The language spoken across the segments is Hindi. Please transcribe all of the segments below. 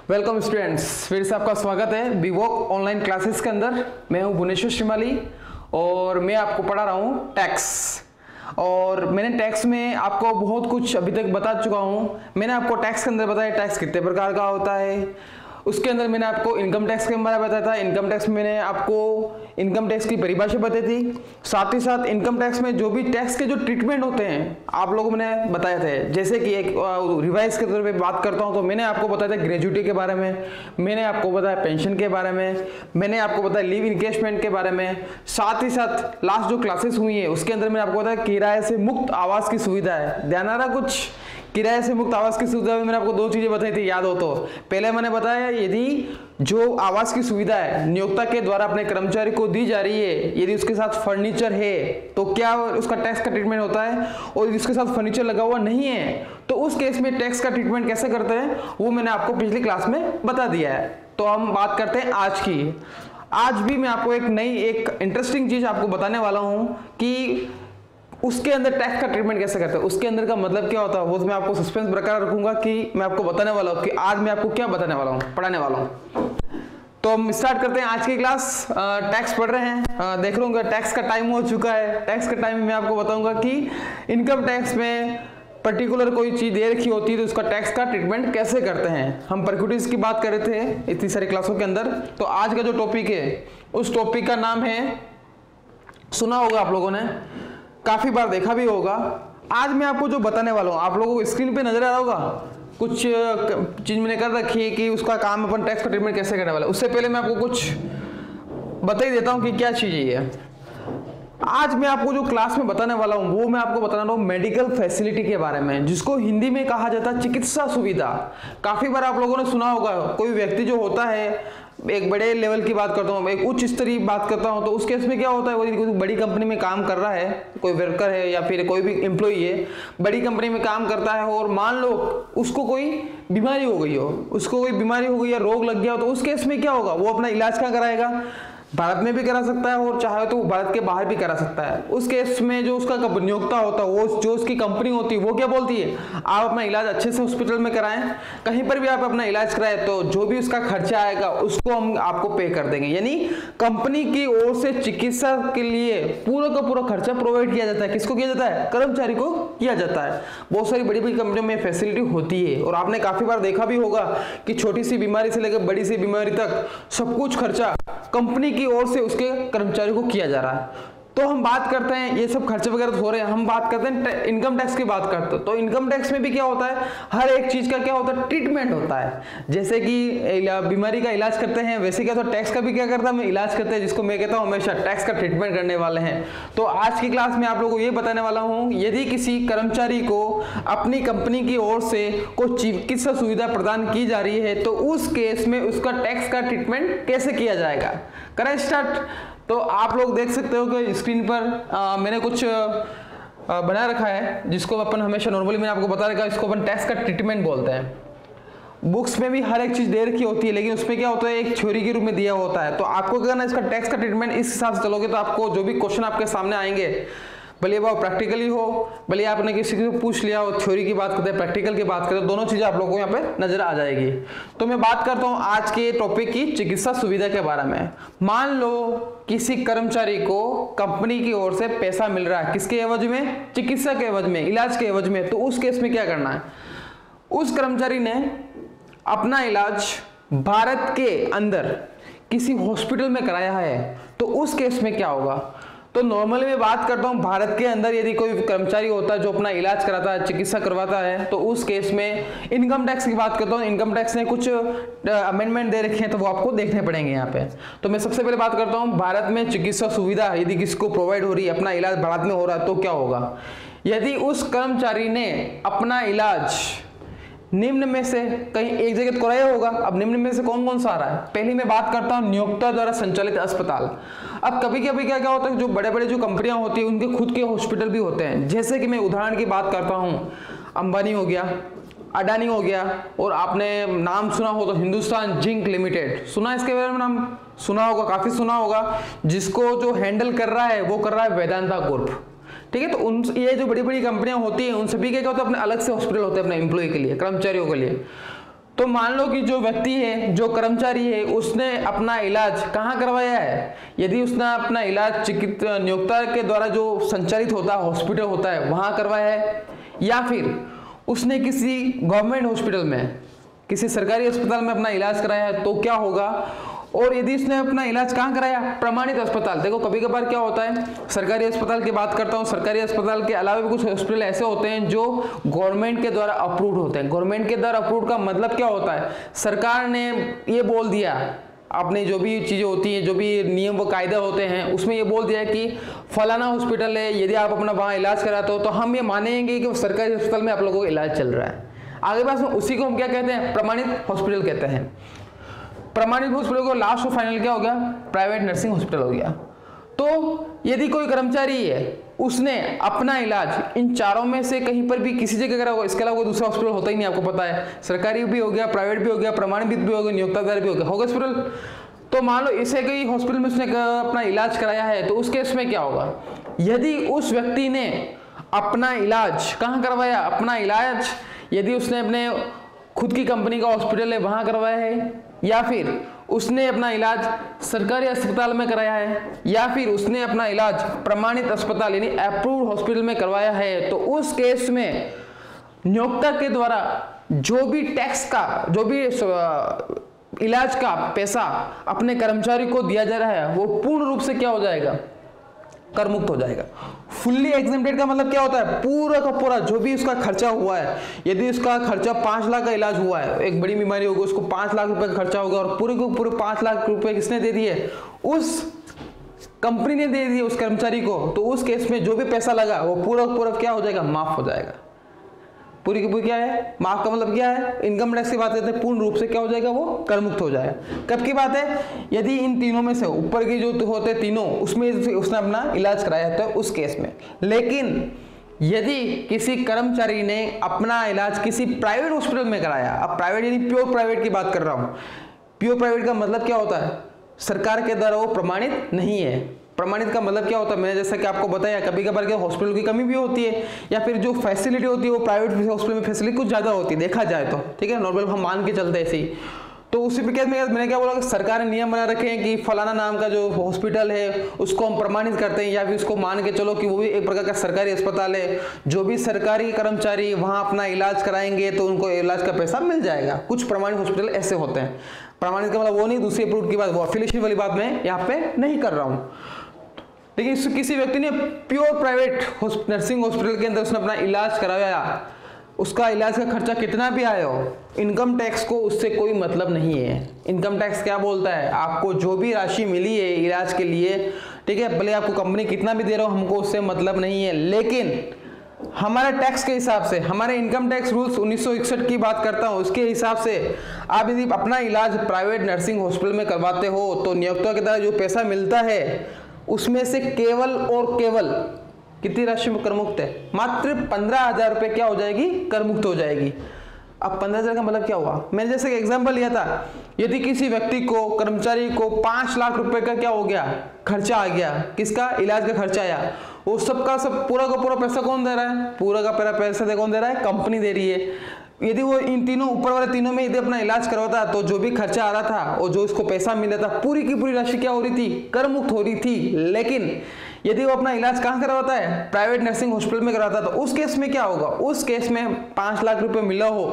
वेलकम स्टूडेंट्स, फिर से आपका स्वागत है बीवॉक ऑनलाइन क्लासेस के अंदर। मैं हूं भुवनेश्वर श्रीमाली और मैं आपको पढ़ा रहा हूं टैक्स। और मैंने टैक्स में आपको बहुत कुछ अभी तक बता चुका हूं। मैंने आपको टैक्स के अंदर बताया टैक्स कितने प्रकार का होता है। उसके अंदर मैंने आपको इनकम टैक्स के बारे में बताया था। इनकम टैक्स में मैंने आपको इनकम टैक्स की परिभाषा बताई थी। साथ ही साथ इनकम टैक्स में जो भी टैक्स के जो ट्रीटमेंट होते हैं आप लोगों ने बताए थे। जैसे कि एक रिवाइज के तौर पे बात करता हूं तो मैंने आपको बताया था ग्रेजुटी के बारे में, मैंने आपको बताया पेंशन के बारे में, मैंने आपको बताया लीव इनकेशमेंट के बारे में। साथ ही साथ लास्ट जो क्लासेस हुई है उसके अंदर मैंने आपको बताया किराए से मुक्त आवास की सुविधा है। ध्यान आ रहा कुछ? किराए से मुक्त आवास की सुविधा में मैंने आपको दो चीजें बताई थी, याद हो तो। पहले मैंने बताया यदि जो आवास की सुविधा है नियोक्ता के द्वारा अपने कर्मचारी को दी जा रही है, यदि उसके साथ फर्नीचर है तो क्या उसका टैक्स का ट्रीटमेंट होता है, और यदि उसके साथ फर्नीचर लगा हुआ नहीं है तो उस केस में टैक्स का ट्रीटमेंट कैसे करते हैं वो मैंने आपको पिछली क्लास में बता दिया है। तो हम बात करते हैं आज की। आज भी मैं आपको एक इंटरेस्टिंग चीज आपको बताने वाला हूं कि उसके अंदर टैक्स का ट्रीटमेंट कैसे करते हैं, उसके अंदर का मतलब क्या होता है वो मैं आपको सस्पेंस बरकरार रखूंगा कि मैं आपको बताने वाला हूं कि आज मैं आपको क्या बताने वाला हूं, पढ़ाने वाला हूं। तो हम स्टार्ट करते हैं आज की क्लास। टैक्स पढ़ रहे हैं, देख रहे होंगे टैक्स का टाइम हो चुका है। टैक्स का टाइम में मैं आपको बताऊंगा कि इनकम टैक्स में पर्टिकुलर कोई चीज दे रखी होती है तो उसका टैक्स का ट्रीटमेंट कैसे करते हैं। हम प्रक्यूटीज की बात कर रहे थे इतनी सारी क्लासों के अंदर। तो आज का जो टॉपिक है उस टॉपिक का नाम है, सुना होगा आप लोगों ने, काफी बार देखा भी होगा। आज मैं आपको जो बताने वाला हूं आप लोगों को स्क्रीन पे नजर आ रहा होगा, कुछ चीज मैंने कर रखी है कि उसका काम अपन टैक्स का ट्रीटमेंट कैसे करने वाला है। उससे पहले मैं आपको कुछ बता ही देता हूं कि क्या चीज है। आज मैं आपको जो क्लास में बताने वाला हूं वो मैं आपको बताना रहा हूं मेडिकल फैसिलिटी के बारे में, जिसको हिंदी में कहा जाता है चिकित्सा सुविधा। काफी बार आप लोगों ने सुना होगा, कोई व्यक्ति जो होता है, एक बड़े लेवल की बात करता हूँ, एक उच्च स्तरीय बात करता हूँ, तो उस केस में क्या होता है, वो कोई बड़ी कंपनी में काम कर रहा है, कोई वर्कर है या फिर कोई भी एम्प्लॉई है, बड़ी कंपनी में काम करता है और मान लो उसको कोई बीमारी हो गई हो, उसको कोई बीमारी हो गई या रोग लग गया हो, तो उस केस में क्या होगा, वो अपना इलाज कहाँ कराएगा? भारत में भी करा सकता है और चाहे तो भारत के बाहर भी करा सकता है। उस केस में जो उसका नियोक्ता होता है, वो जो उसकी कंपनी होती है, वो क्या बोलती है, आप अपना इलाज अच्छे से हॉस्पिटल में कराएं, कहीं पर भी आप अपना इलाज कराएं तो जो भी उसका खर्चा आएगा उसको हम आपको पे कर देंगे। यानी कंपनी की ओर से चिकित्सा के लिए पूरा का पूरा खर्चा प्रोवाइड किया जाता है। किसको किया जाता है? कर्मचारी को किया जाता है। बहुत सारी बड़ी बड़ी कंपनियों में फैसिलिटी होती है और आपने काफी बार देखा भी होगा कि छोटी सी बीमारी से लेकर बड़ी सी बीमारी तक सब कुछ खर्चा कंपनी की ओर से उसके कर्मचारी को किया जा रहा है। तो हम बात करते हैं, ये सब खर्चे वगैरह हो रहे हैं, हम बात करते हैं इनकम टैक्स की बात करते हैं। तो इनकम टैक्स में भी क्या होता है, हर एक चीज का क्या होता है, ट्रीटमेंट होता है। जैसे कि बीमारी का इलाज करते हैं वैसे क्या तो टैक्स का भी क्या करता है, इलाज करते हैं, जिसको मैं कहता हूं हमेशा टैक्स का ट्रीटमेंट करने वाले हैं। तो आज की क्लास में आप लोगों को ये बताने वाला हूं, यदि किसी कर्मचारी को अपनी कंपनी की ओर से कोई चिकित्सा सुविधा प्रदान की जा रही है तो उस केस में उसका टैक्स का ट्रीटमेंट कैसे किया जाएगा। करें स्टार्ट। तो आप लोग देख सकते हो कि स्क्रीन पर मैंने कुछ बना रखा है जिसको अपन हमेशा नॉर्मली मैंने आपको बता रखा है, इसको अपन टैक्स का ट्रीटमेंट बोलते हैं। बुक्स में भी हर एक चीज दे रखी होती है लेकिन उसमें क्या होता है, एक थ्योरी के रूप में दिया होता है। तो आपको क्या करना है, इसका टैक्स का ट्रीटमेंट इस हिसाब से चलोगे तो आपको जो भी क्वेश्चन आपके सामने आएंगे, भले वो प्रैक्टिकली हो, भले आपने किसी को पूछ लिया हो, थ्योरी की बात करते हैं, प्रैक्टिकल की बात करते हैं, दोनों चीजें आप लोगों को यहाँ पे नजर आ जाएगी। तो मैं बात करता हूँ आज के टॉपिक की चिकित्सा सुविधा के बारे में। मान लो किसी कर्मचारी को कंपनी की ओर से पैसा मिल रहा है, किसके एवज में? चिकित्सा के एवज में, इलाज के एवज में। तो उस केस में क्या करना है, उस कर्मचारी ने अपना इलाज भारत के अंदर किसी हॉस्पिटल में कराया है तो उस केस में क्या होगा। तो नॉर्मली मैं बात करता हूं भारत के अंदर यदि कोई कर्मचारी होता है जो अपना इलाज कराता है, चिकित्सा करवाता है, तो उस केस में इनकम टैक्स की बात करता हूं। इनकम टैक्स ने कुछ अमेंडमेंट दे रखे हैं तो वो आपको देखने पड़ेंगे यहाँ पे। तो मैं सबसे पहले बात करता हूँ भारत में चिकित्सा सुविधा यदि किसी को प्रोवाइड हो रही है, अपना इलाज भारत में हो रहा है तो क्या होगा। यदि उस कर्मचारी ने अपना इलाज निम्न में से कहीं एक जगह कराया होगा। अब निम्न में से कौन कौन सा आ रहा है, पहली मैं बात करता हूं नियोक्ता द्वारा संचालित अस्पताल। अब कभी कभी क्या क्या होता है, जो बड़े बड़े जो कंपनियां होती है उनके खुद के हॉस्पिटल भी होते हैं। जैसे कि मैं उदाहरण की बात करता हूं, अंबानी हो गया, अडानी हो गया, और आपने नाम सुना हो तो हिंदुस्तान जिंक लिमिटेड, सुना इसके बारे में नाम सुना होगा, काफी सुना होगा। जिसको जो हैंडल कर रहा है वो कर रहा है वेदांता ग्रुप। ठीक है, तो उन ये जो बड़ी बड़ी कंपनियां होती हैं उन सभी के क्या होता है, अपने अलग से हॉस्पिटल होते हैं अपने एम्प्लॉय के लिए, कर्मचारियों के लिए। तो मान लो कि जो व्यक्ति है, जो कर्मचारी है, उसने अपना इलाज कहाँ करवाया है? यदि उसने अपना इलाज चिकित्सा नियोक्ता के द्वारा जो संचालित होता है, हॉस्पिटल होता है, वहां करवाया है, या फिर उसने किसी गवर्नमेंट हॉस्पिटल में, किसी सरकारी अस्पताल में अपना इलाज कराया है, तो क्या होगा? और यदि उसने अपना इलाज कहाँ कराया? प्रमाणित अस्पताल। देखो कभी कभार क्या होता है, सरकारी अस्पताल की बात करता हूँ, सरकारी अस्पताल के अलावा भी कुछ हॉस्पिटल ऐसे होते हैं जो गवर्नमेंट के द्वारा अप्रूव्ड होते हैं। गवर्नमेंट के द्वारा अप्रूव्ड का मतलब क्या होता है? सरकार ने ये बोल दिया, आपने जो भी चीज़ें होती हैं, जो भी नियम व कायदे होते हैं, उसमें ये बोल दिया कि फलाना हॉस्पिटल है, यदि आप अपना वहाँ इलाज कराते हो तो हम ये मानेंगे कि सरकारी अस्पताल में आप लोगों का इलाज चल रहा है। आगे पास में उसी को हम क्या कहते हैं? प्रमाणित हॉस्पिटल कहते हैं। प्रमाणित हॉस्पिटल को लास्ट और फाइनल क्या हो गया? प्राइवेट नर्सिंग हॉस्पिटल हो गया। तो यदि कोई कर्मचारी है, उसने अपना इलाज इन चारों में से कहीं पर भी किसी जगह करा होगा, इसके अलावा कोई दूसरा हॉस्पिटल होता ही नहीं, आपको पता है, सरकारी भी हो गया, प्राइवेट भी हो गया, प्रमाणित भी हो गया, नियोक्तादार भी हो गया, होगा हॉस्पिटल। तो मान लो इसे कई हॉस्पिटल में उसने अपना इलाज कराया है, तो उस केस में क्या होगा? यदि उस व्यक्ति ने अपना इलाज कहाँ करवाया? अपना इलाज यदि उसने अपने खुद की कंपनी का हॉस्पिटल है वहां करवाया है, या फिर उसने अपना इलाज सरकारी अस्पताल में कराया है, या फिर उसने अपना इलाज प्रमाणित अस्पताल यानी अप्रूव्ड हॉस्पिटल में करवाया है, तो उस केस में नियोक्ता के द्वारा जो भी टैक्स का, जो भी इलाज का पैसा अपने कर्मचारी को दिया जा रहा है, वो पूर्ण रूप से क्या हो जाएगा? कर मुक्त हो जाएगा। फुल्ली एग्जेम्प्टेड का मतलब क्या होता है? पूरा का पूरा जो भी उसका खर्चा हुआ है, यदि उसका खर्चा 5 लाख का इलाज हुआ है, एक बड़ी बीमारी होगी, उसको 5 लाख रुपए का खर्चा होगा, और पूरे को पूरे 5 लाख रुपए किसने दे दिए? उस कंपनी ने दे दिए उस कर्मचारी को। तो उस केस में जो भी पैसा लगा वो पूरा पूरा क्या हो जाएगा? माफ हो जाएगा। पूरी की पूरी क्या है? माफ का मतलब क्या है? इनकम टैक्स की बात करते हैं, पूर्ण रूप से क्या हो जाएगा? वो कर मुक्त हो जाएगा। कब की बात है? यदि इन तीनों में से ऊपर की जो होते हैं तीनों, उसमें उसने अपना इलाज कराया है, तो उस केस में। लेकिन यदि किसी कर्मचारी ने अपना इलाज किसी प्राइवेट हॉस्पिटल में कराया, अब प्राइवेट यानी प्योर प्राइवेट की बात कर रहा हूं, प्योर प्राइवेट का मतलब क्या होता है? सरकार के द्वारा वो प्रमाणित नहीं है। प्रमाणित का मतलब क्या होता है? मैंने जैसा कि आपको बताया, कभी कभार क्या हॉस्पिटल की कमी भी होती है, या फिर जो फैसिलिटी होती है वो प्राइवेट हॉस्पिटल में फैसिलिटी कुछ ज्यादा होती है, देखा जाए तो, ठीक है, नॉर्मल हम मान के चलते ऐसे ही। तो उसी केस में मैंने क्या बोला कि सरकार ने नियम बना रखे हैं कि फलाना नाम का जो हॉस्पिटल है उसको हम प्रमाणित करते हैं, या फिर उसको मान के चलो कि वो भी एक प्रकार का सरकारी अस्पताल है, जो भी सरकारी कर्मचारी वहां अपना इलाज कराएंगे तो उनको इलाज का पैसा मिल जाएगा। कुछ प्रमाणित हॉस्पिटल ऐसे होते हैं। प्रमाणित का मतलब वो नहीं, दूसरी अप्रूव की बात, वो एफिलिएशन वाली बात मैं यहाँ पे नहीं कर रहा हूँ। लेकिन किसी व्यक्ति ने प्योर प्राइवेट नर्सिंग हॉस्पिटल के अंदर उसने अपना इलाज कराया, उसका इलाज का खर्चा कितना भी आया हो, इनकम टैक्स को उससे कोई मतलब नहीं है। इनकम टैक्स क्या बोलता है? आपको जो भी राशि मिली है इलाज के लिए, ठीक है, भले आपको कंपनी कितना भी दे रहा हो, हमको उससे मतलब नहीं है। लेकिन हमारे टैक्स के हिसाब से, हमारे इनकम टैक्स रूल्स 1961 की बात करता हूं, उसके हिसाब से आप यदि अपना इलाज प्राइवेट नर्सिंग हॉस्पिटल में करवाते हो तो नियोक्ता के द्वारा जो पैसा मिलता है उसमें से केवल और केवल कितनी राशि में कर मुक्त है? मात्र 15,000 रुपए क्या हो जाएगी? कर मुक्त हो जाएगी। अब 15,000 का मतलब क्या हुआ? मैंने जैसे एग्जांपल लिया था, यदि किसी व्यक्ति को, कर्मचारी को 5 लाख रुपए का क्या हो गया? खर्चा आ गया। किसका? इलाज का खर्चा आया। वो सबका सब पूरा का पूरा पैसा कौन दे रहा है? पूरा का पूरा पैसा कौन दे रहा है? कंपनी दे रही है। यदि वो इन तीनों ऊपर वाले तीनों में यदि अपना इलाज करवाता तो जो भी खर्चा आ रहा था और जो उसको पैसा मिला था, पूरी की पूरी राशि क्या हो रही थी? कर मुक्त हो रही थी। लेकिन यदि वो अपना इलाज कहाँ करवाता है? प्राइवेट नर्सिंग हॉस्पिटल में करवाता, तो उस केस में क्या होगा? उस केस में 5 लाख रुपए मिला हो,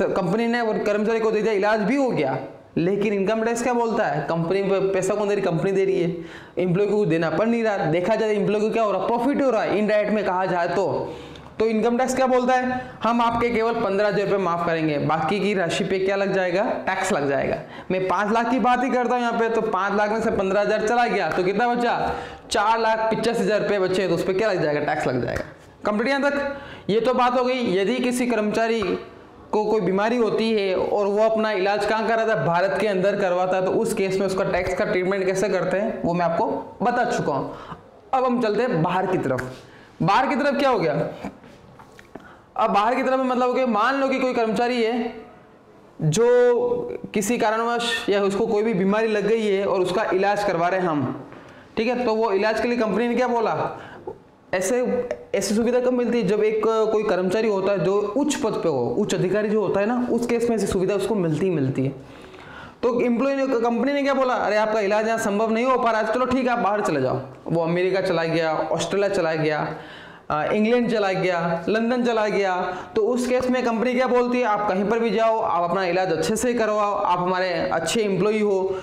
कंपनी ने कर्मचारी को दे दिया, इलाज भी हो गया, लेकिन इनकम टैक्स क्या बोलता है? कंपनी पैसा कौन दे रही? कंपनी दे रही है। एम्प्लॉय को देना पड़ नहीं रहा। देखा जाए एम्प्लॉय को क्या हो रहा? प्रॉफिट हो रहा है। इनडायरेक्ट में कहा जाए तो इनकम टैक्स क्या बोलता है? हम आपके केवल 15,000 रुपए माफ करेंगे, बाकी की राशि पे क्या लग जाएगा? टैक्स लग जाएगा। मैं 5 लाख की बात ही करता हूँ यहाँ पे, तो 5 लाख में से 15,000 चला गया तो कितना बचा? 4,85,000 रुपए बचे, तो उस पर क्या लग जाएगा? टैक्स लग जाएगा। कंप्लीट यहाँ तक? ये तो बात हो गई यदि किसी कर्मचारी को कोई बीमारी होती है और वो अपना इलाज कहाँ कराता है? भारत के अंदर करवाता है, तो उस केस में उसका टैक्स का ट्रीटमेंट कैसे करते हैं वो मैं आपको बता चुका हूँ। अब हम चलते हैं बाहर की तरफ। बाहर की तरफ क्या हो गया? अब बाहर की तरफ में मतलब हो गया, मान लो कि कोई कर्मचारी है जो किसी कारणवश या उसको कोई भी बीमारी लग गई है और उसका इलाज करवा रहे हैं हम, ठीक है, तो वो इलाज के लिए कंपनी ने क्या बोला? ऐसी सुविधा कब मिलती है? जब एक कोई कर्मचारी होता है जो उच्च पद पे हो, उच्च अधिकारी जो होता है ना, उस केस में ऐसी सुविधा उसको मिलती है। तो एम्प्लॉय ने, कंपनी ने क्या बोला, अरे आपका इलाज यहाँ संभव नहीं हो पा रहा है, चलो ठीक है आप बाहर चले जाओ। वो अमेरिका चला गया, ऑस्ट्रेलिया चला गया, इंग्लैंड चला गया, लंदन चला गया। तो उस केस में कंपनी क्या बोलती है, आप कहीं पर भी जाओ, आप अपना इलाज अच्छे से करवाओ, आप हमारे अच्छे एम्प्लॉय हो,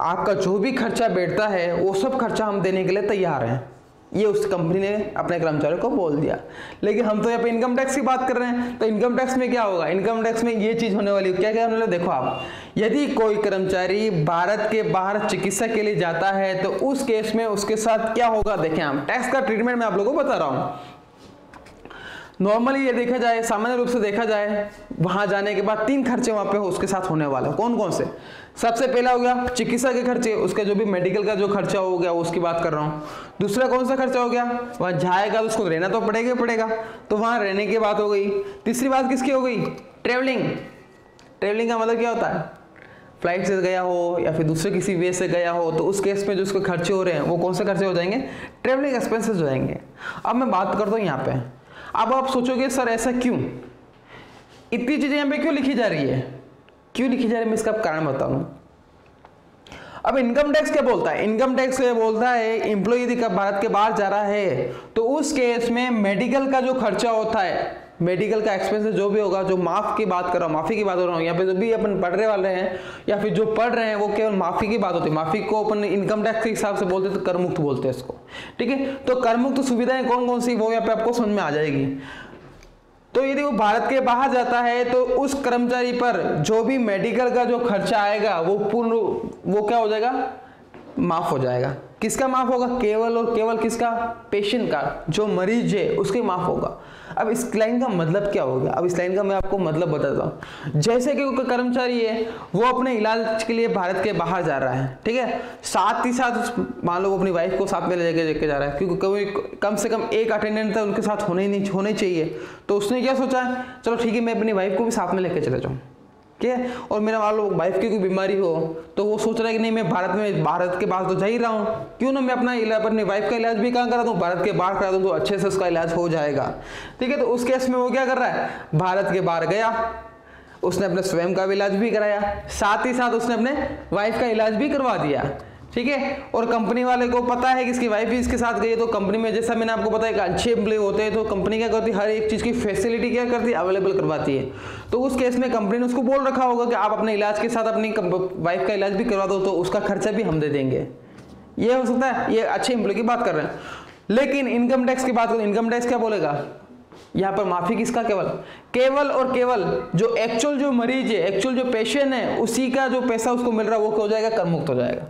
आपका जो भी खर्चा बैठता है वो सब खर्चा हम देने के लिए तैयार हैं। ये उस कंपनी ने अपने कर्मचारियों को बोल दिया। लेकिन हम तो यहाँ पे इनकम टैक्स की बात कर रहे हैं, तो इनकम टैक्स में क्या होगा? इनकम टैक्स में ये चीज होने वाली है, क्या होने वाला? देखो आप, यदि कोई कर्मचारी भारत के बाहर चिकित्सा के लिए जाता है तो उस केस में उसके साथ क्या होगा? देखें आप, टैक्स का ट्रीटमेंट मैं आप लोगों को बता रहा हूँ। नॉर्मली ये देखा जाए, सामान्य रूप से देखा जाए, वहां जाने के बाद 3 खर्चे वहां पे उसके साथ होने वाले। कौन कौन से? सबसे पहला हो गया चिकित्सा के खर्चे, उसके जो भी मेडिकल का जो खर्चा हो गया उसकी बात कर रहा हूँ। दूसरा कौन सा खर्चा हो गया? वहां जाएगा तो उसको रहना तो पड़ेगा, तो वहां रहने की बात हो गई। तीसरी बात किसकी हो गई? ट्रेवलिंग। ट्रेवलिंग का मतलब क्या होता है? फ्लाइट से गया हो या फिर दूसरे किसी वे से गया हो, तो उस केस में जो उसके खर्चे हो रहे हैं वो कौन से खर्चे हो जाएंगे? ट्रेवलिंग एक्सपेंसेस हो जाएंगे। अब मैं बात करता हूँ यहाँ पे, अब आप सोचोगे सर ऐसा क्यों, इतनी चीजें यहाँ पे क्यों लिखी जा रही है? क्यों लिखी जा रही है मैं इसका कारण बताऊं। अब इनकम टैक्स क्या बोलता है? इनकम टैक्स क्या बोलता है, एम्प्लॉय यदि भारत के बाहर जा रहा है तो उस केस में मेडिकल का जो खर्चा होता है, मेडिकल का एक्सपेंसेस जो भी होगा, जो माफ की बात कर रहा हूँ, माफी की बात हो रहा हूँ, यहाँ पे जो भी अपन पढ़ने वाले हैं या फिर जो पढ़ रहे हैं वो केवल माफी की बात होती है। माफी को अपन इनकम टैक्स के हिसाब से बोलते हैं तो कर मुक्त बोलते हैं इसको, ठीक है। तो कर मुक्त सुविधाएं कौन कौन सी, वो यहाँ पे आपको समझ में आ जाएगी। तो यदि वो भारत के बाहर जाता है तो उस कर्मचारी पर जो भी मेडिकल का जो खर्चा आएगा वो पूर्ण, वो क्या हो जाएगा? माफ हो जाएगा। किसका माफ होगा? केवल और केवल किसका? पेशेंट का, जो मरीज है उसके माफ होगा। अब इस लाइन का मतलब क्या हो गया? अब इस लाइन का मैं आपको मतलब बताता हूँ। जैसे कि कोई कर्मचारी है, वो अपने इलाज के लिए भारत के बाहर जा रहा है, ठीक है, साथ ही साथ मान लो वो अपनी वाइफ को साथ में लेके जा रहा है, क्योंकि कभी कम से कम एक अटेंडेंट तो उनके साथ होने चाहिए। तो उसने क्या सोचा है, चलो ठीक है मैं अपनी वाइफ को भी साथ में लेके चले जाऊँ, ठीक है। और मेरा मान लो वाइफ की कोई बीमारी हो तो वो सोच रहा है कि नहीं मैं भारत के बाहर तो जा ही रहा हूँ, क्यों ना मैं अपनी वाइफ का इलाज भी कहाँ करा दूँ? भारत के बाहर करा दूँ, तो अच्छे से उसका इलाज हो जाएगा, ठीक है। तो उस केस में वो क्या कर रहा है? भारत के बाहर गया, उसने अपने स्वयं का भी इलाज भी कराया, साथ ही साथ उसने अपने वाइफ का इलाज भी करवा दिया, ठीक है। और कंपनी वाले को पता है कि इसकी वाइफ भी इसके साथ गई है, तो कंपनी में जैसा मैंने आपको बताया कि अच्छे एम्प्लॉय होते हैं तो कंपनी क्या करती है? हर एक चीज की फैसिलिटी क्या करती है? अवेलेबल करवाती है। तो उस केस में कंपनी ने उसको बोल रखा होगा कि आप अपने इलाज के साथ अपनी वाइफ का इलाज भी करवा दो, तो उसका खर्चा भी हम दे देंगे। ये हो सकता है, ये अच्छे एम्प्लॉय की बात कर रहे हैं। लेकिन इनकम टैक्स की बात करें, इनकम टैक्स क्या बोलेगा? यहाँ पर माफी किसका? केवल और केवल जो एक्चुअल जो मरीज है, एक्चुअल जो पेशेंट है, उसी का जो पैसा उसको मिल रहा है वो क्या हो जाएगा? कर मुक्त हो जाएगा।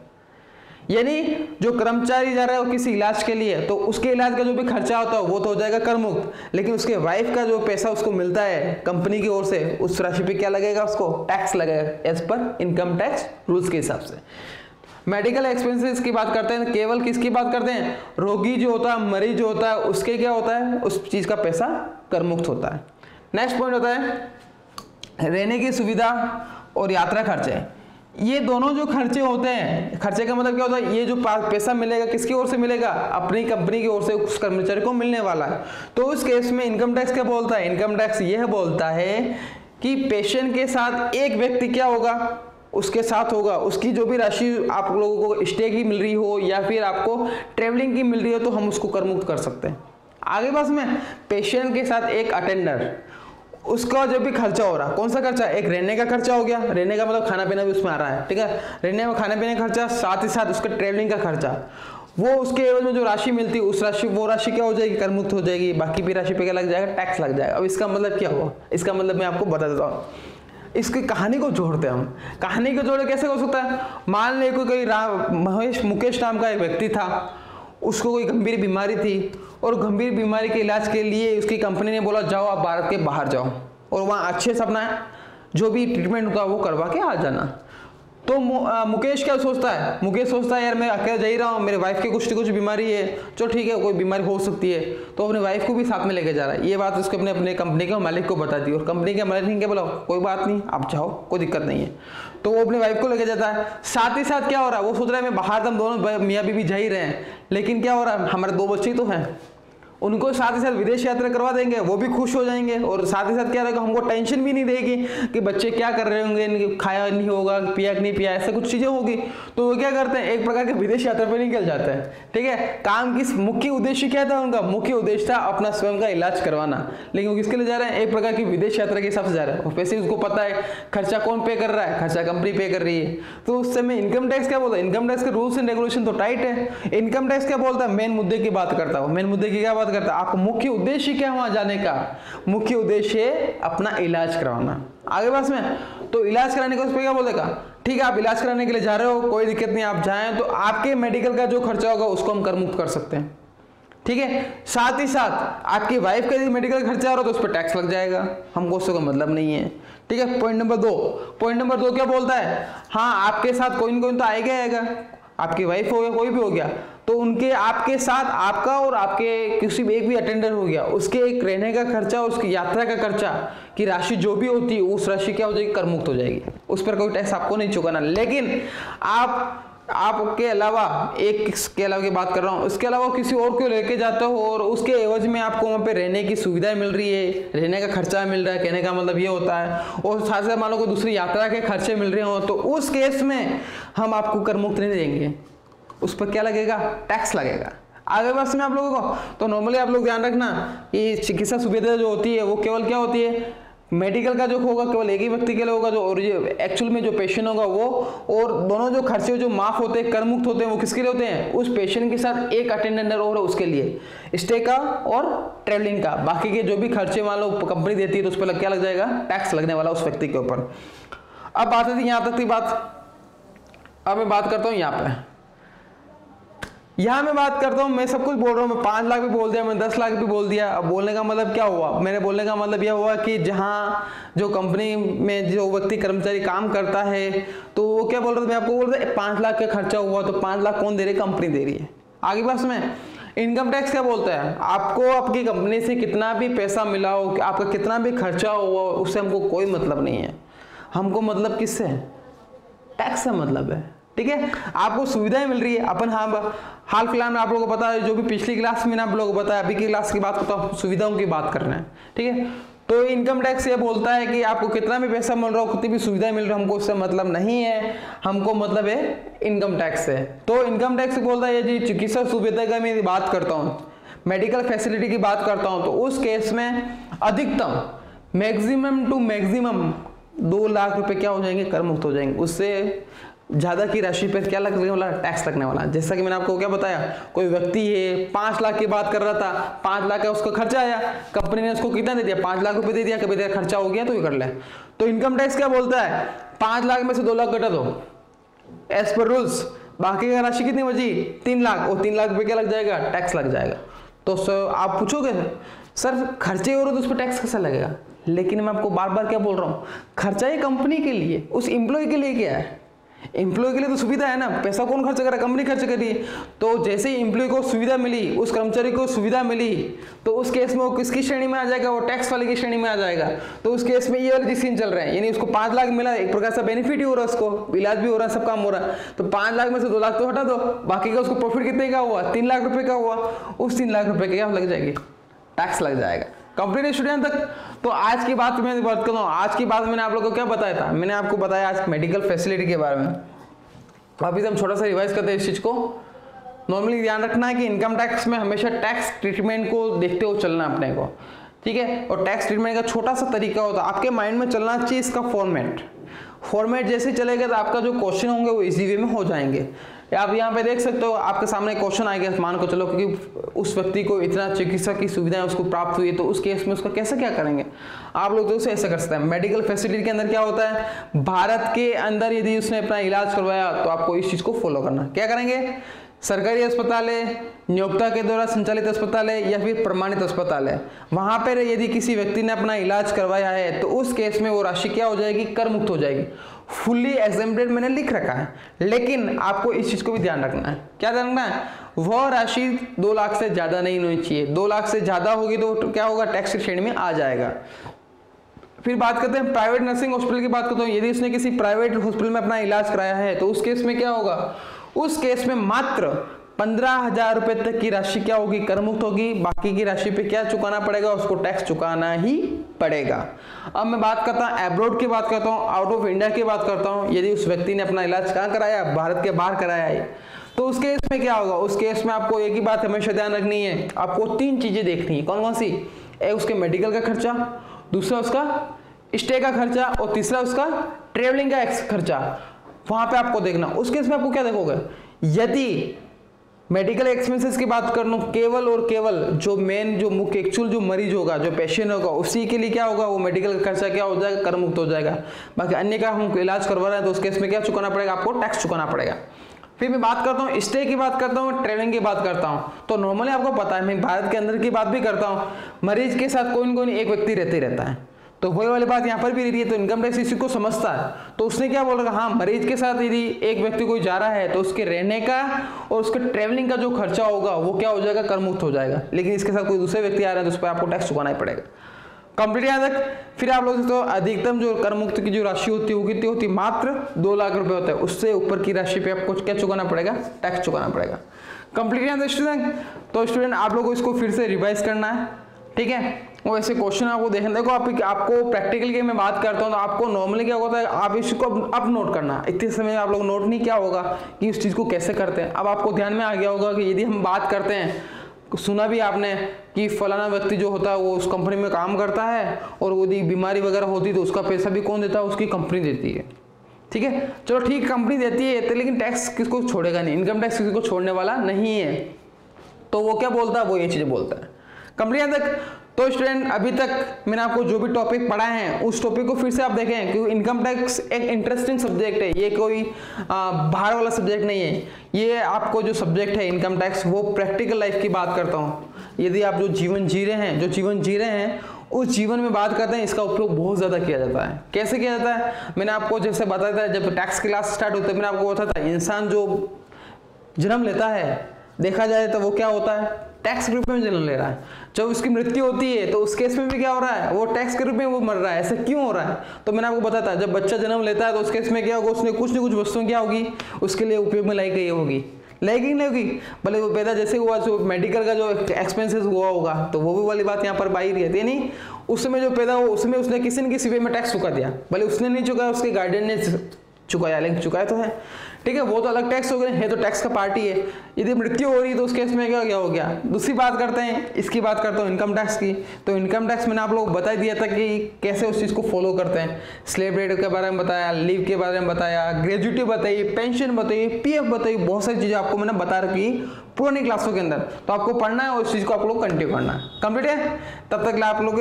यानी जो कर्मचारी जा रहा है वो किसी इलाज के लिए, तो उसके इलाज का जो भी खर्चा होता है वो तो हो जाएगा कर मुक्त, लेकिन उसके वाइफ का जो पैसा उसको मिलता है कंपनी की ओर से, उस राशि पे क्या लगेगा? उसको टैक्स लगेगा as per income tax rules के हिसाब से। मेडिकल एक्सपेंसेस की बात करते हैं, केवल किसकी बात करते हैं? रोगी जो होता है, मरीज जो होता है, उसके क्या होता है? उस चीज का पैसा कर मुक्त होता है। नेक्स्ट पॉइंट होता है रहने की सुविधा और यात्रा खर्चे। ये दोनों जो खर्चे होते हैं, खर्चे का मतलब क्या होता है? ये जो पैसा मिलेगा किसकी ओर से मिलेगा? अपनी कंपनी की ओर से उस कर्मचारी को मिलने वाला है। तो उस केस में इनकम टैक्स क्या बोलता है? इनकम टैक्स यह बोलता है कि पेशेंट के साथ एक व्यक्ति क्या होगा? उसके साथ होगा, उसकी जो भी राशि आप लोगों को स्टे की मिल रही हो या फिर आपको ट्रेवलिंग की मिल रही हो तो हम उसको कर मुक्त कर सकते हैं। आगे बस में पेशेंट के साथ एक अटेंडर, उसका जो भी खर्चा हो रहा, कौन सा खर्चा? एक रहने का खर्चा हो गया, रहने का मतलब खाना पीना भी उसमें आ रहा है, ठीक है, रहने में खाने पीने का खर्चा, साथ ही साथ उसका ट्रेवलिंग का खर्चा, वो उसके एवज में जो राशि मिलती है उस राशि, वो राशि क्या हो जाएगी? कर मुक्त हो जाएगी। बाकी भी राशि पे क्या लग जाएगा? टैक्स लग जाएगा। अब इसका मतलब क्या हुआ? इसका मतलब मैं आपको बता देता हूँ। इसकी कहानी को जोड़ते हैं हम। कहानी को जोड़े कैसे हो सकता है? मान ले कोई मुकेश नाम का एक व्यक्ति था, उसको कोई गंभीर बीमारी थी और गंभीर बीमारी के इलाज के लिए उसकी कंपनी ने बोला जाओ आप भारत के बाहर जाओ और वहाँ अच्छे से अपना जो भी ट्रीटमेंट होता है वो करवा के आ जाना। तो मुकेश क्या सोचता है? मुकेश सोचता है यार मैं अकेले जा ही रहा हूँ, मेरे वाइफ की कुछ बीमारी है, चलो ठीक है कोई बीमारी हो सकती है, तो अपनी वाइफ को भी साथ में लेके जा रहा है। ये बात उसको अपने कंपनी के मालिक को बता दी और कंपनी के मालिक ने क्या बोला? कोई बात नहीं आप जाओ, कोई दिक्कत नहीं है। तो वो अपनी वाइफ को लेके जाता है। साथ ही साथ क्या हो रहा है? वो सोच रहा है मैं बाहर, हम दोनों मियाँ बीवी जा ही रहे हैं, लेकिन क्या हो रहा है? हमारे 2 बच्चे तो हैं, उनको साथ ही साथ विदेश यात्रा करवा देंगे, वो भी खुश हो जाएंगे। और साथ ही साथ क्या रहेगा, हमको टेंशन भी नहीं रहेगी कि बच्चे क्या कर रहे होंगे, खाया नहीं होगा, पिया नहीं पिया, ऐसा कुछ चीजें होगी। तो वो क्या करते हैं, एक प्रकार के विदेश यात्रा पर निकल जाते हैं। ठीक है, काम की मुख्य उद्देश्य क्या था उनका, मुख्य उद्देश्य था अपना स्वयं का इलाज करवाना। लेकिन वो किसके लिए जा रहे हैं, एक प्रकार की विदेश यात्रा के हिसाब से जा रहे हैं। वैसे उसको पता है खर्चा कौन पे कर रहा है, खर्चा कंपनी पे कर रही है। तो उस समय इनकम टैक्स क्या बोलता है, इनकम टैक्स के रूल्स एंड रेगुलेशन तो टाइट है। इनकम टैक्स क्या बोलता है, मेन मुद्दे की बात करता है। मेन मुद्दे की क्या बात करता है, आपको मुख्य उद्देश्य क्या वहां जाने का, मुख्य उद्देश्य है अपना इलाज करवाना। आगे बात में तो इलाज कराने का उस पर क्या बोलेगा, ठीक है आप इलाज कराने के लिए जा रहे हो, कोई दिक्कत नहीं, आप जाएं तो आपके मेडिकल का जो खर्चा होगा उसको हम कर मुक्त कर सकते हैं। ठीक है, साथ ही साथ आपकी वाइफ का यदि मेडिकल खर्चा हो रहा है तो उस पर टैक्स लग जाएगा, हमको उससे कोई मतलब नहीं है। ठीक है, पॉइंट नंबर 2 क्या बोलता है, हाँ आपके साथ कोई ना कोई तो आएगा, आपकी वाइफ हो गया, कोई भी हो गया, तो उनके आपके साथ आपका और आपके किसी एक भी अटेंडर हो गया, उसके एक रहने का खर्चा, उसकी यात्रा का खर्चा की राशि जो भी होती है उस राशि क्या हो जाएगी, कर मुक्त हो जाएगी, उस पर कोई टैक्स आपको नहीं चुकाना। लेकिन आपके अलावा एक के अलावा की बात कर रहा हूँ, उसके अलावा किसी और को लेके जाते हो और उसके एवज में आपको वहाँ पे रहने की सुविधाएं मिल रही है, रहने का खर्चा मिल रहा है, कहने का मतलब ये होता है, और साथ साथ मान लो कोई दूसरी यात्रा के खर्चे मिल रहे हो, तो उस केस में हम आपको कर मुक्त नहीं देंगे, उस पर क्या लगेगा, टैक्स लगेगा। आगे बस में आप लोगों को तो नॉर्मली आप लोग ध्यान रखना कि चिकित्सा सुविधा जो होती है वो केवल क्या होती है, मेडिकल का जो होगा केवल एक ही व्यक्ति के लिए होगा, जो और एक्चुअल में जो पेशेंट होगा वो, और दोनों जो खर्चे जो माफ होते हैं, कर मुक्त होते हैं, वो किसके लिए होते हैं, उस पेशेंट के साथ एक अटेंडेंट और उसके लिए स्टे का और ट्रेवलिंग का, बाकी के जो भी खर्चे मान लो कंपनी देती है तो उस पर क्या लग जाएगा, टैक्स लगने वाला उस व्यक्ति के ऊपर। अब बात थी यहाँ तक की बात, अब मैं बात करता हूँ यहाँ मैं बात करता हूँ, मैं सब कुछ बोल रहा हूँ, मैं 5 लाख भी बोल दिया, मैं 10 लाख भी बोल दिया। अब बोलने का मतलब क्या हुआ, मेरे बोलने का मतलब यह हुआ कि जहाँ जो कंपनी में जो व्यक्ति कर्मचारी काम करता है तो वो क्या बोल रहा था, मैं आपको बोल रहा था 5 लाख का खर्चा हुआ, तो 5 लाख कौन दे रही है, कंपनी दे रही है। आगे बात में इनकम टैक्स क्या बोलता है, आपको आपकी कंपनी से कितना भी पैसा मिला हो, आपका कितना भी खर्चा हुआ, उससे हमको कोई मतलब नहीं है, हमको मतलब किससे, टैक्स से मतलब है। ठीक है, आपको सुविधाएं मिल रही है। अपन हाल फिलहाल में आप लोगों को पता है, जो भी पिछली क्लास में आप लोगों को बताया, अभी की क्लास की बात करता हूँ, सुविधाओं की बात करना है। ठीक है, तो इनकम टैक्स ये बोलता है कि आपको कितना भी पैसा मिल रहा हो, कितनी भी सुविधाएं मिल रही है, हमको उससे मतलब नहीं है, हमको मतलब है इनकम टैक्स से। तो इनकम टैक्स बोलता है जी चिकित्सा सुविधा का मैं बात करता हूँ, मेडिकल फैसिलिटी की बात करता हूँ, तो उस केस में अधिकतम मैक्सिमम टू मैक्सिमम 2 लाख रुपए क्या हो जाएंगे, कर मुक्त हो जाएंगे, उससे ज्यादा की राशि पर क्या लगने वाला, टैक्स लगने वाला। जैसा कि मैंने आपको क्या बताया, कोई व्यक्ति है 5 लाख की बात कर रहा था, 5 लाख का उसका खर्चा आया, कंपनी ने उसको कितना दे दिया, 5 लाख रुपए दे दिया, कभी तेरा खर्चा हो गया तो ये कर ले। तो इनकम टैक्स क्या बोलता है, 5 लाख में से 2 लाख घटा दो एज पर रूल्स, बाकी का राशि कितनी बची, 3 लाख, और 3 लाख रुपए क्या लग जाएगा, टैक्स लग जाएगा। तो आप पूछोगे सर खर्चे हो रहे तो उस पर टैक्स कैसा लगेगा, लेकिन मैं आपको बार बार क्या बोल रहा हूँ, खर्चा ही कंपनी के लिए, उस एम्प्लॉय के लिए क्या है, एम्प्लॉय के लिए तो सुविधा है ना, पैसा कौन खर्च कर रहा है, कंपनी खर्च कर रही है। तो जैसे ही एम्प्लॉय को सुविधा मिली, उस कर्मचारी को सुविधा मिली, तो उस केस में वो किसकी श्रेणी में आ जाएगा, वो टैक्स वाले की श्रेणी में आ जाएगा। तो उस केस में ये वाली सीन चल रहा है, यानी उसको 5 लाख मिला, एक प्रकार से बेनिफिट ही हो रहा है, उसको इलाज भी हो रहा है, सब काम हो रहा है। तो 5 लाख में से 2 लाख तो हटा दो, बाकी का उसको प्रॉफिट कितने का हुआ, 3 लाख रुपए का हुआ, उस 3 लाख रुपए का क्या लग जाएगी, टैक्स लग जाएगा कंपनी स्टूडेंट तक। तो आज की बात मैं बात कर रहा हूँ, आज की बात मैंने आप लोगों को क्या बताया था, मैंने आपको बताया आज मेडिकल फैसिलिटी के बारे में। अभी हम छोटा सा रिवाइज करते हैं इस चीज को। नॉर्मली ध्यान रखना है कि इनकम टैक्स में हमेशा टैक्स ट्रीटमेंट को देखते हुए चलना अपने को, ठीक है। और टैक्स ट्रीटमेंट का छोटा सा तरीका होता है, आपके माइंड में चलना चाहिए इसका फॉर्मेट जैसे चलेगा तो आपका जो क्वेश्चन होंगे वो इजी वे में हो जाएंगे। आप यहाँ पे देख सकते हो, आपके सामने क्वेश्चन आएगा, मान को चलो क्योंकि उस व्यक्ति को इतना चिकित्सा की सुविधाएं उसको प्राप्त हुई है, तो उस केस में उसका कैसे क्या करेंगे आप लोग, तो उसे ऐसे कर सकते हैं। मेडिकल फैसिलिटी के अंदर क्या होता है, भारत के अंदर यदि उसने अपना इलाज करवाया तो आपको इस चीज को फॉलो करना, क्या करेंगे, सरकारी अस्पताल है, नियोक्ता के द्वारा संचालित अस्पताल है या फिर प्रमाणित अस्पताल है, वहां पर यदि किसी व्यक्ति ने अपना इलाज करवाया है तो उस केस में वो राशि क्या हो जाएगी, कर मुक्त हो जाएगी। फुल्ली एग्जेम्प्टेड मैंने लिख रखा है, लेकिन आपको इस चीज को भी ध्यान रखना है। क्या ध्यान रखना है, वह राशि 2 लाख से ज्यादा नहीं होनी चाहिए। 2 लाख से ज्यादा होगी तो क्या होगा, टैक्स की श्रेणी में आ जाएगा। फिर बात करते हैं प्राइवेट नर्सिंग हॉस्पिटल की बात करता हूँ। यदि उसने किसी प्राइवेट हॉस्पिटल में अपना इलाज कराया है तो उस केस में क्या होगा, उस केस में मात्र 15,000 रुपए तक की राशि क्या होगी, कर मुक्त होगी। बाकी की राशि पे क्या चुकाना पड़ेगा, उसको टैक्स चुकाना ही पड़ेगा। अब मैं बात करता हूँ एब्रोड की बात करता हूँ, आउट ऑफ इंडिया की बात करता हूँ। यदि उस व्यक्ति ने अपना इलाज कहाँ कराया, भारत के बाहर कराया है, तो उस केस में क्या होगा, उस केस में आपको एक ही बात हमेशा ध्यान रखनी है, आपको 3 चीजें देखनी है। कौन कौन सी? एक उसके मेडिकल का खर्चा, दूसरा उसका स्टे का खर्चा, और तीसरा उसका ट्रेवलिंग का खर्चा। वहां पे आपको देखना। उस केस में आपको क्या देखोगे, यदि मेडिकल एक्सपेंसेस की बात कर लूं, केवल और केवल जो मेन जो मुख्य एक्चुअल जो मरीज होगा, जो पेशेंट होगा, उसी के लिए क्या होगा, वो मेडिकल खर्चा क्या हो जाएगा, कर मुक्त हो जाएगा। बाकी अन्य का हम इलाज करवा रहे हैं तो उस केस में क्या चुकाना पड़ेगा, आपको टैक्स चुकाना पड़ेगा। फिर मैं बात करता हूँ स्टे की बात करता हूँ, ट्रेवलिंग की बात करता हूँ। तो नॉर्मली आपको पता है, मैं भारत के अंदर की बात भी करता हूँ, मरीज के साथ कोई न कोई एक व्यक्ति रहते ही रहता है, तो वही वाली बात यहाँ पर भी रही है। तो इनकम टैक्स इसी को समझता है, तो उसने क्या बोल रहा, हाँ मरीज के साथ यदि एक व्यक्ति कोई जा रहा है तो उसके रहने का और उसके ट्रेवलिंग का जो खर्चा होगा वो क्या हो जाएगा, कर मुक्त हो जाएगा। लेकिन इसके साथ कोई दूसरे व्यक्ति आ रहे हैं तो उस पर आपको टैक्स चुकाना ही पड़ेगा। कंप्लीट यहाँ तक। फिर आप लोग तो अधिकतम जो कर मुक्त की जो राशि होती है वो कितनी होती है, मात्र 2 लाख रुपए होता है। उससे ऊपर की राशि पे आपको क्या चुकाना पड़ेगा, टैक्स चुकाना पड़ेगा। कंप्लीट यहाँ तक स्टूडेंट। तो स्टूडेंट आप लोगों को इसको फिर से रिवाइज करना है, ठीक है। वो ऐसे क्वेश्चन आपको देखना, देखो आपको प्रैक्टिकल की मैं बात करता हूँ तो आपको नॉर्मली क्या होता है, आप इसको अब नोट करना। इतने समय आप लोग नोट नहीं, क्या होगा कि उस चीज को कैसे करते हैं। अब आपको ध्यान में आ गया होगा कि यदि हम बात करते हैं, सुना भी आपने कि फलाना व्यक्ति जो होता है वो उस कंपनी में काम करता है और यदि बीमारी वगैरह होती है तो उसका पैसा भी कौन देता है, उसकी कंपनी देती है, ठीक है। चलो ठीक, कंपनी देती है तो लेकिन टैक्स किसको छोड़ेगा नहीं, इनकम टैक्स किसी को छोड़ने वाला नहीं है। तो वो क्या बोलता है, वो ये चीजें बोलता है। कंप्लीट तक। तो स्टूडेंट अभी तक मैंने आपको जो भी टॉपिक पढ़ाए हैं उस टॉपिक को फिर से आप देखें, क्योंकि इनकम टैक्स एक इंटरेस्टिंग सब्जेक्ट है, ये कोई बाहर वाला सब्जेक्ट नहीं है। ये आपको जो सब्जेक्ट है इनकम टैक्स, वो प्रैक्टिकल लाइफ की बात करता हूँ। यदि आप जो जीवन जी रहे हैं उस जीवन में बात करते हैं, इसका उपयोग बहुत ज्यादा किया जाता है। कैसे किया जाता है, मैंने आपको जैसे बताया था, जब टैक्स क्लास स्टार्ट होती है मैंने आपको बताया था, इंसान जो जन्म लेता है, देखा जाए तो वो क्या होता है, टैक्स के रूप में जन्म ले रहा है। जब उसकी मृत्यु होती है तो उस केस में भी क्या हो रहा है, वो टैक्स के रूप में वो मर रहा है। ऐसा क्यों हो रहा है, तो मैंने आपको बताया था, जब बच्चा जन्म लेता है तो उस केस में क्या होगा, उसने कुछ न कुछ वस्तुएं क्या होगी उसके लिए उपयोग में लाई गई होगी, लगेगी नहीं होगी। भले वो पैदा जैसे हुआ, जो मेडिकल का जो एक्सपेंसेस हुआ होगा तो वो भी वाली बात यहाँ पर बाई रहती है। नहीं, उस समय जो पैदा हुआ उसमें उसने किसी न किसी वे में टैक्स चुका दिया, भले उसने नहीं चुकाया, उसके गार्डियन ने चुकाया, लेकिन चुकाया तो है, ठीक है। वो तो अलग टैक्स हो गए, है तो टैक्स का पार्टी है। यदि मृत्यु हो रही है तो उस केस में क्या हो गया। दूसरी बात करते हैं, इसकी बात करता हूँ इनकम टैक्स की। तो इनकम टैक्स मैंने आप लोगों को बता दिया था कि कैसे उस चीज़ को फॉलो करते हैं। स्लेव रेट के बारे में बताया, लीव के बारे में बताया, ग्रेजुएटी बताइए, पेंशन बताइए, पीएफ बताइए, बहुत सारी चीज़ें आपको मैंने बता रखी पुरानी क्लासों के अंदर। तो आपको पढ़ना है और उस चीज़ को आप लोग कंटिन्यू करना है। कंप्लीट है। तब तक आप लोग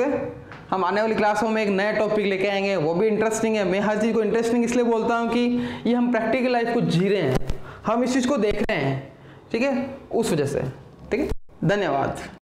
हम आने वाली क्लासों में एक नया टॉपिक लेके आएंगे, वो भी इंटरेस्टिंग है। मैं हर चीज़ को इंटरेस्टिंग इसलिए बोलता हूँ कि ये हम प्रैक्टिकल लाइफ को जी रहे हैं, हम इस चीज़ को देख रहे हैं, ठीक है, उस वजह से। ठीक है, धन्यवाद।